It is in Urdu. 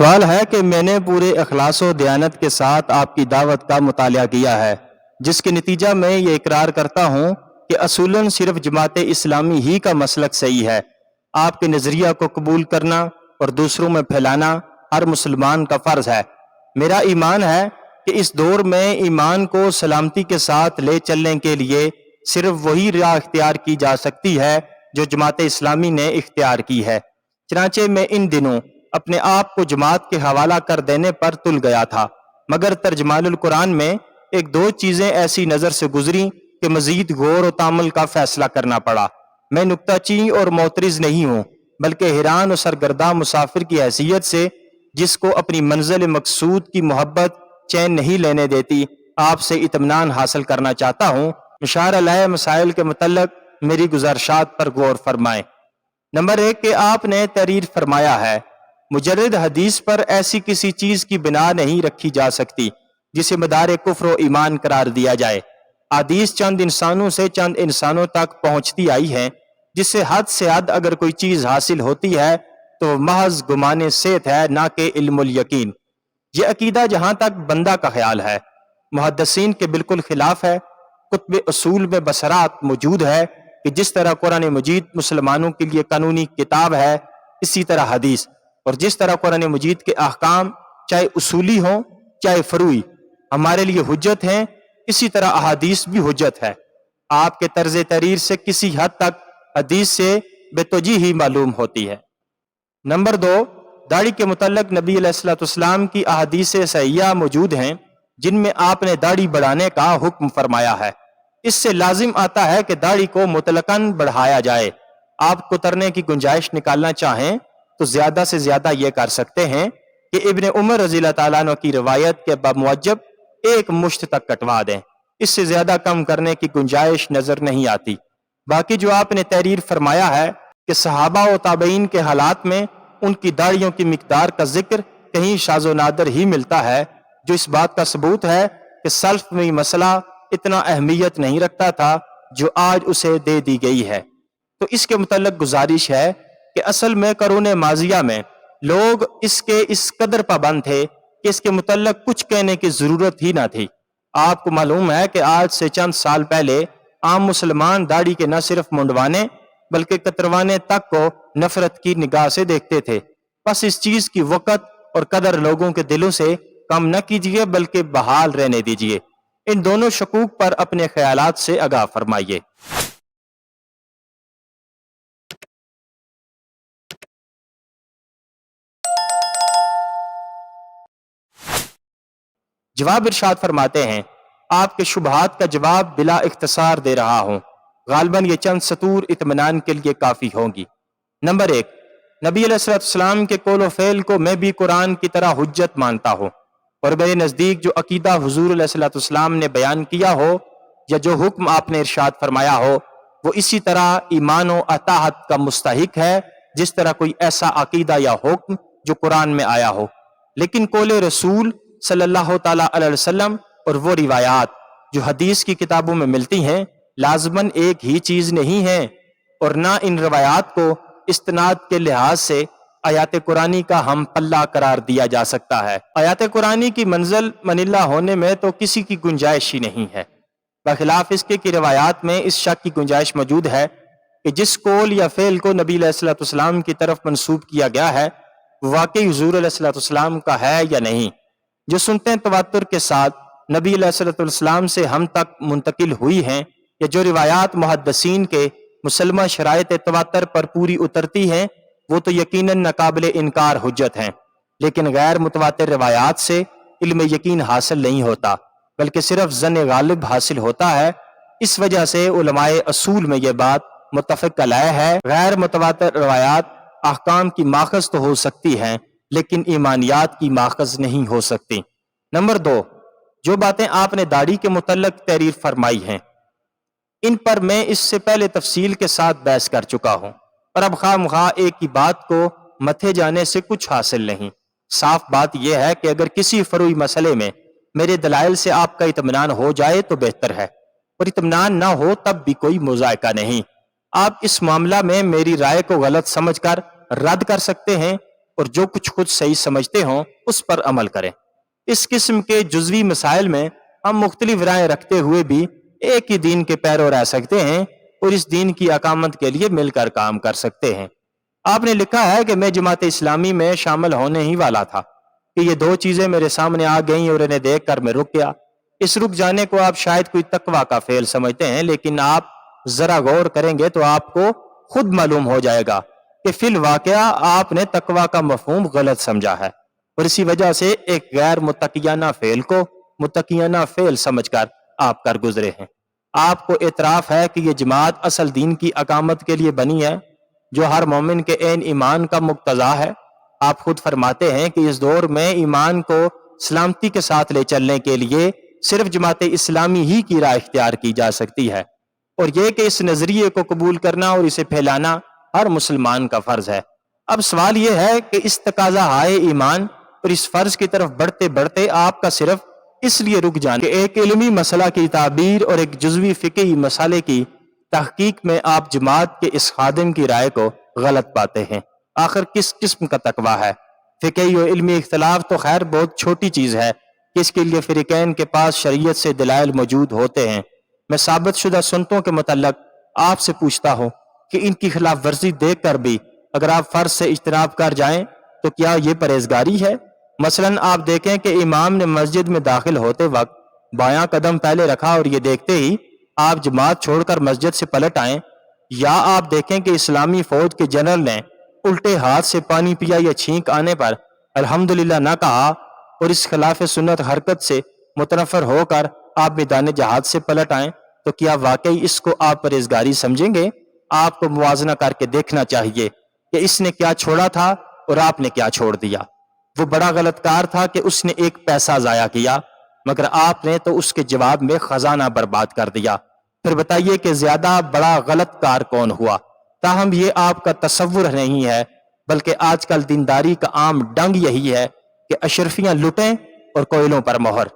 سوال ہے کہ میں نے پورے اخلاص و دیانت کے ساتھ آپ کی دعوت کا مطالعہ کیا ہے، جس کے نتیجہ میں یہ اقرار کرتا ہوں کہ اصولاً صرف جماعت اسلامی ہی کا مسلک صحیح ہے۔ آپ کے نظریہ کو قبول کرنا اور دوسروں میں پھیلانا ہر مسلمان کا فرض ہے۔ میرا ایمان ہے کہ اس دور میں ایمان کو سلامتی کے ساتھ لے چلنے کے لیے صرف وہی راہ اختیار کی جا سکتی ہے جو جماعت اسلامی نے اختیار کی ہے۔ چنانچہ میں ان دنوں اپنے آپ کو جماعت کے حوالہ کر دینے پر تل گیا تھا، مگر ترجمان القرآن میں ایک دو چیزیں ایسی نظر سے گزری کہ مزید غور و تامل کا فیصلہ کرنا پڑا۔ میں نکتہ چین اور معترض نہیں ہوں، بلکہ حیران و سرگرداں مسافر کی حیثیت سے جس کو اپنی منزل مقصود کی محبت چین نہیں لینے دیتی، آپ سے اطمینان حاصل کرنا چاہتا ہوں۔ مشار علیہ مسائل کے متعلق میری گزارشات پر غور فرمائیں۔ نمبر 1 کہ آپ نے تحریر فرمایا ہے مجرد حدیث پر ایسی کسی چیز کی بنا نہیں رکھی جا سکتی جسے مدار کفر و ایمان قرار دیا جائے۔ حدیث چند انسانوں سے چند انسانوں تک پہنچتی آئی ہے، جس سے حد اگر کوئی چیز حاصل ہوتی ہے تو محض گمان صحت ہے، نہ کہ علم الیقین۔ یہ عقیدہ جہاں تک بندہ کا خیال ہے محدثین کے بالکل خلاف ہے۔ کتب اصول میں بصرات موجود ہے کہ جس طرح قرآن مجید مسلمانوں کے لیے قانونی کتاب ہے، اسی طرح حدیث، اور جس طرح قرآن مجید کے احکام چاہے اصولی ہوں چاہے فروعی ہمارے لیے حجت ہیں، اسی طرح احادیث بھی حجت ہے۔ آپ کے طرز تحریر سے کسی حد تک حدیث سے بے توجیہی ہی معلوم ہوتی ہے۔ نمبر 2 داڑھی کے متعلق نبی علیہ الصلوۃ والسلام کی احادیث صحیحہ موجود ہیں جن میں آپ نے داڑھی بڑھانے کا حکم فرمایا ہے۔ اس سے لازم آتا ہے کہ داڑھی کو مطلقاً بڑھایا جائے۔ آپ کوترنے کی گنجائش نکالنا چاہیں تو زیادہ سے زیادہ یہ کر سکتے ہیں کہ ابن عمر رضی اللہ تعالیٰ عنہ کی روایت کے بموجب ایک مشت تک کٹوا دیں، اس سے زیادہ کم کرنے کی گنجائش نظر نہیں آتی۔ باقی جو آپ نے تحریر فرمایا ہے کہ صحابہ و تابعین کے حالات میں ان کی داڑھیوں کی مقدار کا ذکر کہیں شاذ و نادر ہی ملتا ہے، جو اس بات کا ثبوت ہے کہ سلف میں مسئلہ اتنا اہمیت نہیں رکھتا تھا جو آج اسے دے دی گئی ہے۔ تو اس کے متعلق گزارش ہے کہ اصل میں قرون ماضیہ میں لوگ اس قدر پابند تھے کہ اس کے متعلق کچھ کہنے کی ضرورت ہی نہ تھی۔ آپ کو معلوم ہے کہ آج سے چند سال پہلے عام مسلمان داڑھی کے نہ صرف منڈوانے بلکہ کتروانے تک کو نفرت کی نگاہ سے دیکھتے تھے۔ بس اس چیز کی وقت اور قدر لوگوں کے دلوں سے کم نہ کیجیے بلکہ بحال رہنے دیجیے۔ ان دونوں شکوک پر اپنے خیالات سے آگاہ فرمائیے۔ جواب ارشاد فرماتے ہیں آپ کے شبہات کا جواب بلا اختصار دے رہا ہوں، غالباً یہ چند سطور اطمینان کے لیے کافی ہوں گی۔ نمبر 1 نبی علیہ السلام کے قول و فعل کو میں بھی قرآن کی طرح حجت مانتا ہوں، اور میرے نزدیک جو عقیدہ حضور علیہ السلام نے بیان کیا ہو یا جو حکم آپ نے ارشاد فرمایا ہو وہ اسی طرح ایمان و اطاعت کا مستحق ہے جس طرح کوئی ایسا عقیدہ یا حکم جو قرآن میں آیا ہو۔ لیکن قول رسول صلی اللہ تعالیٰ علیہ وسلم اور وہ روایات جو حدیث کی کتابوں میں ملتی ہیں لازماً ایک ہی چیز نہیں ہیں، اور نہ ان روایات کو استناد کے لحاظ سے آیات قرآنی کا ہم پلہ قرار دیا جا سکتا ہے۔ آیات قرآنی کی منزل منلہ ہونے میں تو کسی کی گنجائش ہی نہیں ہے، بخلاف اس کے کہ روایات میں اس شک کی گنجائش موجود ہے کہ جس قول یا فعل کو نبی علیہ السلام کی طرف منسوب کیا گیا ہے وہ واقعی حضور علیہ السلام کا ہے یا نہیں۔ جو سنتیں تواتر کے ساتھ نبی علیہ السلام سے ہم تک منتقل ہوئی ہیں یا جو روایات محدثین کے مسلمہ شرائط تواتر پر پوری اترتی ہیں وہ تو یقیناً ناقابل انکار حجت ہیں، لیکن غیر متواتر روایات سے علم یقین حاصل نہیں ہوتا بلکہ صرف ظن غالب حاصل ہوتا ہے۔ اس وجہ سے علماء اصول میں یہ بات متفق علیہ ہے، غیر متواتر روایات احکام کی ماخذ تو ہو سکتی ہیں لیکن ایمانیات کی ماخذ نہیں ہو سکتی۔ نمبر 2 جو باتیں آپ نے داڑھی کے متعلق تحریر فرمائی ہیں ان پر میں اس سے پہلے تفصیل کے ساتھ بحث کر چکا ہوں، اور اب خواہ مخواہ ایک ہی بات کو متھے جانے سے کچھ حاصل نہیں۔ صاف بات یہ ہے کہ اگر کسی فروعی مسئلے میں میرے دلائل سے آپ کا اطمینان ہو جائے تو بہتر ہے، اور اطمینان نہ ہو تب بھی کوئی مذائقہ نہیں۔ آپ اس معاملہ میں میری رائے کو غلط سمجھ کر رد کر سکتے ہیں اور جو کچھ خود صحیح سمجھتے ہوں اس پر عمل کریں۔ اس قسم کے جزوی مسائل میں ہم مختلف رائے رکھتے ہوئے بھی ایک ہی دین کے پیرو رہ سکتے ہیں اور اس دین کی اقامت کے لیے مل کر کام کر سکتے ہیں۔ آپ نے لکھا ہے کہ میں جماعت اسلامی میں شامل ہونے ہی والا تھا کہ یہ دو چیزیں میرے سامنے آ گئیں اور انہیں دیکھ کر میں رک گیا۔ اس رک جانے کو آپ شاید کوئی تقویٰ کا فعل سمجھتے ہیں، لیکن آپ ذرا غور کریں گے تو آپ کو خود معلوم ہو جائے گا کہ فی الواقعہ آپ نے تقویٰ کا مفہوم غلط سمجھا ہے اور اسی وجہ سے ایک غیر متقیانہ فعل کو متقیانہ فعل سمجھ کر آپ کر گزرے ہیں۔ آپ کو اعتراف ہے کہ یہ جماعت اصل دین کی اقامت کے لیے بنی ہے جو ہر مومن کے عین ایمان کا مقتضا ہے۔ آپ خود فرماتے ہیں کہ اس دور میں ایمان کو سلامتی کے ساتھ لے چلنے کے لیے صرف جماعت اسلامی ہی کی راہ اختیار کی جا سکتی ہے، اور یہ کہ اس نظریے کو قبول کرنا اور اسے پھیلانا ہر مسلمان کا فرض ہے۔ اب سوال یہ ہے کہ اس تقاضا ہائے ایمان اور اس فرض کی طرف بڑھتے بڑھتے آپ کا صرف اس لیے رک جانا کہ ایک علمی مسئلہ کی تعبیر اور ایک جزوی فقہی مسئلے کی تحقیق میں آپ جماعت کے اس خادم کی رائے کو غلط پاتے ہیں۔ آخر کس قسم کا تقویٰ ہے؟ فقہی و علمی اختلاف تو خیر بہت چھوٹی چیز ہے کہ اس کے لیے فریقین کے پاس شریعت سے دلائل موجود ہوتے ہیں۔ میں ثابت شدہ سنتوں کے متعلق آپ سے پوچھتا ہوں کہ ان کی خلاف ورزی دیکھ کر بھی اگر آپ فرض سے اجتناب کر جائیں تو کیا یہ پرہیزگاری ہے؟ مثلاً آپ دیکھیں کہ امام نے مسجد میں داخل ہوتے وقت بایاں قدم پہلے رکھا اور یہ دیکھتے ہی آپ جماعت چھوڑ کر مسجد سے پلٹ آئیں، یا آپ دیکھیں کہ اسلامی فوج کے جنرل نے الٹے ہاتھ سے پانی پیا یا چھینک آنے پر الحمدللہ نہ کہا اور اس خلاف سنت حرکت سے متنفر ہو کر آپ میدان جہاد سے پلٹ آئیں، تو کیا واقعی اس کو آپ پرہیزگاری سمجھیں گے؟ آپ کو موازنہ کر کے دیکھنا چاہیے کہ اس نے کیا چھوڑا تھا اور آپ نے کیا چھوڑ دیا۔ وہ بڑا غلط کار تھا کہ اس نے ایک پیسہ ضائع کیا، مگر آپ نے تو اس کے جواب میں خزانہ برباد کر دیا۔ پھر بتائیے کہ زیادہ بڑا غلط کار کون ہوا؟ تاہم یہ آپ کا تصور نہیں ہے، بلکہ آج کل دینداری کا عام ڈنگ یہی ہے کہ اشرفیاں لٹیں اور کوئلوں پر مہر۔